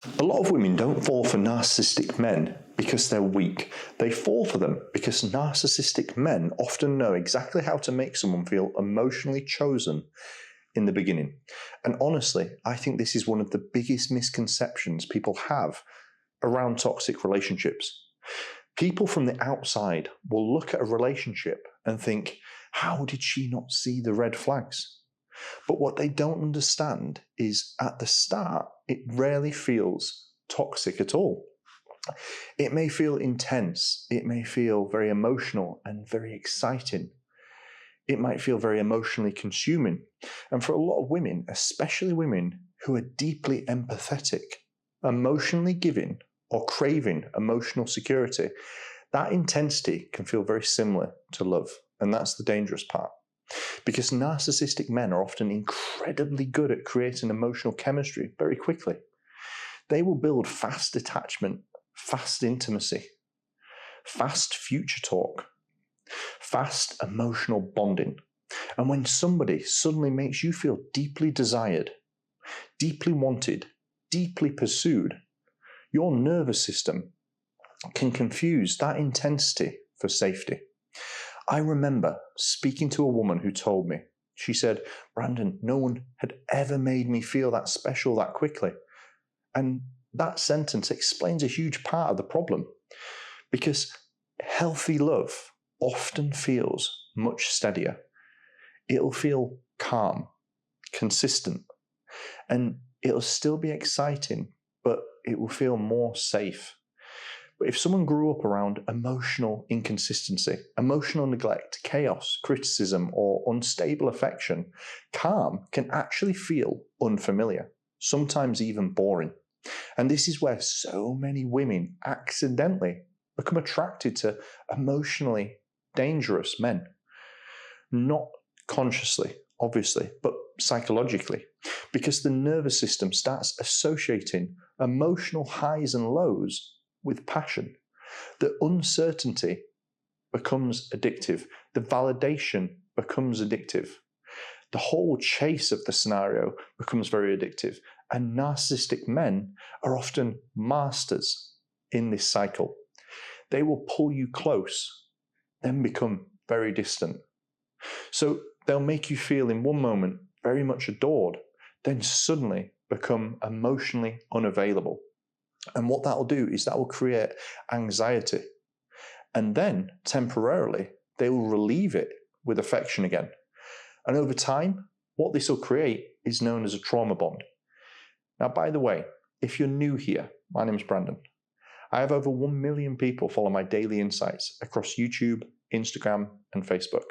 A lot of women don't fall for narcissistic men because they're weak. They fall for them because narcissistic men often know exactly how to make someone feel emotionally chosen in the beginning. And honestly, I think this is one of the biggest misconceptions people have around toxic relationships. People from the outside will look at a relationship and think, how did she not see the red flags? But what they don't understand is at the start, it rarely feels toxic at all. It may feel intense, it may feel very emotional and very exciting. It might feel very emotionally consuming. And for a lot of women, especially women who are deeply empathetic, emotionally giving, or craving emotional security, that intensity can feel very similar to love. And that's the dangerous part. Because narcissistic men are often incredibly good at creating emotional chemistry very quickly. They will build fast attachment, fast intimacy, fast future talk, fast emotional bonding. And when somebody suddenly makes you feel deeply desired, deeply wanted, deeply pursued, your nervous system can confuse that intensity for safety. I remember speaking to a woman who told me, she said, Brandon, no one had ever made me feel that special that quickly. And that sentence explains a huge part of the problem, because healthy love often feels much steadier. It'll feel calm, consistent, and it'll still be exciting, but it will feel more safe. But if someone grew up around emotional inconsistency, emotional neglect, chaos, criticism, or unstable affection, calm can actually feel unfamiliar, sometimes even boring. And this is where so many women accidentally become attracted to emotionally dangerous men. Not consciously, obviously, but psychologically, because the nervous system starts associating emotional highs and lows with passion. The uncertainty becomes addictive. The validation becomes addictive. The whole chase of the scenario becomes very addictive. And narcissistic men are often masters in this cycle. They will pull you close, then become very distant. So they'll make you feel in one moment very much adored, then suddenly become emotionally unavailable. And what that will do is that will create anxiety. And then, temporarily, they will relieve it with affection again. And over time, what this will create is known as a trauma bond. Now, by the way, if you're new here, my name is Brandon. I have over 1 million people follow my daily insights across YouTube, Instagram, and Facebook.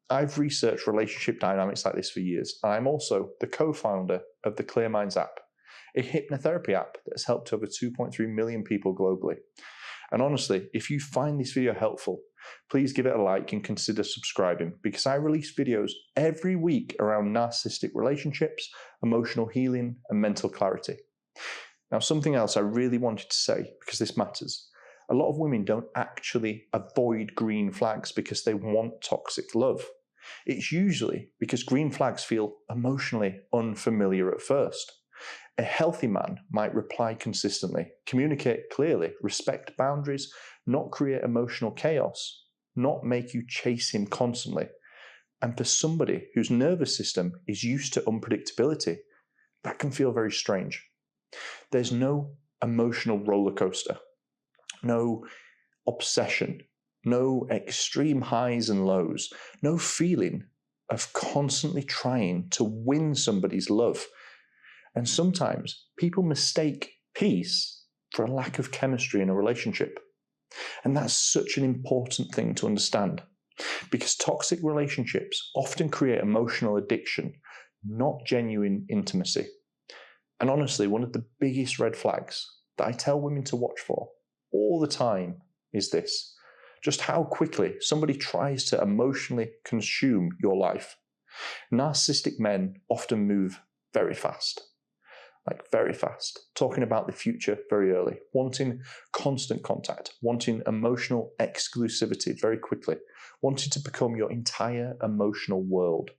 I've researched relationship dynamics like this for years, and I'm also the co-founder of the Clear Minds app, a hypnotherapy app that has helped over 2.3 million people globally. And honestly, if you find this video helpful, please give it a like and consider subscribing, because I release videos every week around narcissistic relationships, emotional healing, and mental clarity. Now, something else I really wanted to say, because this matters. A lot of women don't actually avoid green flags because they want toxic love. It's usually because green flags feel emotionally unfamiliar at first. A healthy man might reply consistently, communicate clearly, respect boundaries, not create emotional chaos, not make you chase him constantly. And for somebody whose nervous system is used to unpredictability, that can feel very strange. There's no emotional roller coaster, no obsession, no extreme highs and lows, no feeling of constantly trying to win somebody's love. And sometimes people mistake peace for a lack of chemistry in a relationship. And that's such an important thing to understand, because toxic relationships often create emotional addiction, not genuine intimacy. And honestly, one of the biggest red flags that I tell women to watch for all the time is this: just how quickly somebody tries to emotionally consume your life. Narcissistic men often move very fast. Very fast, talking about the future very early, wanting constant contact, wanting emotional exclusivity very quickly, wanting to become your entire emotional world.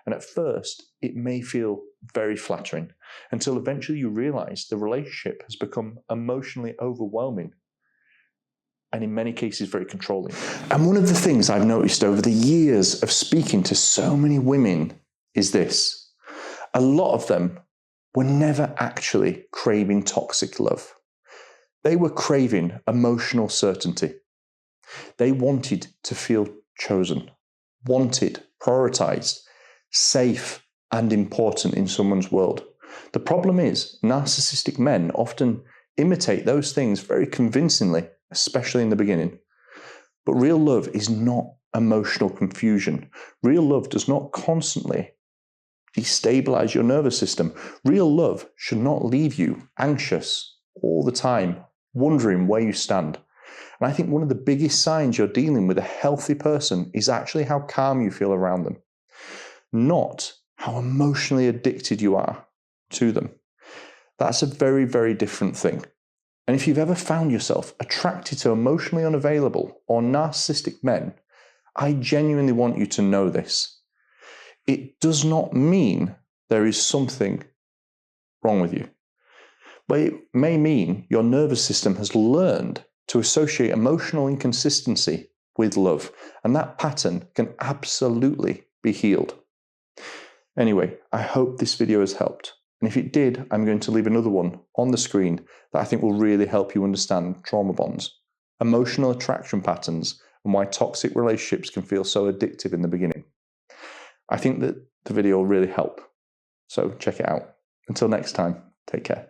And at first, it may feel very flattering until eventually you realize the relationship has become emotionally overwhelming and in many cases very controlling. And one of the things I've noticed over the years of speaking to so many women is this. A lot of them were never actually craving toxic love. They were craving emotional certainty. They wanted to feel chosen, wanted, prioritized, safe, and important in someone's world. The problem is, narcissistic men often imitate those things very convincingly, especially in the beginning. But real love is not emotional confusion. Real love does not constantly destabilize your nervous system. Real love should not leave you anxious all the time, wondering where you stand. And I think one of the biggest signs you're dealing with a healthy person is actually how calm you feel around them, not how emotionally addicted you are to them. That's a very, very different thing. And if you've ever found yourself attracted to emotionally unavailable or narcissistic men, I genuinely want you to know this. It does not mean there is something wrong with you, but it may mean your nervous system has learned to associate emotional inconsistency with love, and that pattern can absolutely be healed. Anyway, I hope this video has helped. And if it did, I'm going to leave another one on the screen that I think will really help you understand trauma bonds, emotional attraction patterns, and why toxic relationships can feel so addictive in the beginning. I think that the video will really help. So check it out. Until next time, take care.